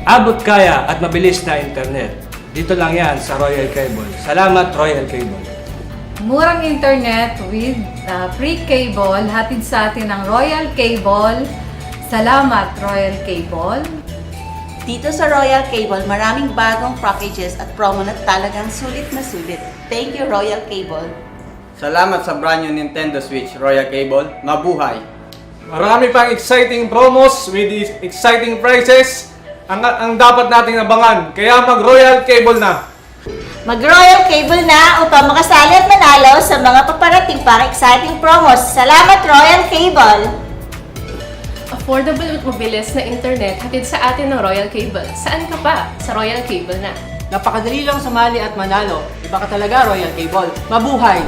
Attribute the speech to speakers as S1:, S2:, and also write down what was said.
S1: abot kaya at mabilis na internet. Dito lang yan sa Royal Cable. Salamat Royal Cable.
S2: Murang internet with free cable, hatid sa atin ng Royal Cable. Salamat Royal Cable.
S3: Dito sa Royal Cable, maraming bagong packages at promo na talagang sulit na sulit. Thank you, Royal Cable.
S4: Salamat sa brand new Nintendo Switch, Royal Cable. Mabuhay!
S5: Marami pang exciting promos with exciting prices ang dapat nating abangan. Kaya mag-Royal Cable na!
S3: Mag-Royal Cable na upang makasali at manalo sa mga paparating pang exciting promos. Salamat, Royal Cable!
S6: Affordable at mabilis na internet hatid sa atin ng Royal Cable. Saan ka pa? Sa Royal Cable na.
S7: Napakadali lang sumali at manalo. Iba ka talaga, Royal Cable. Mabuhay!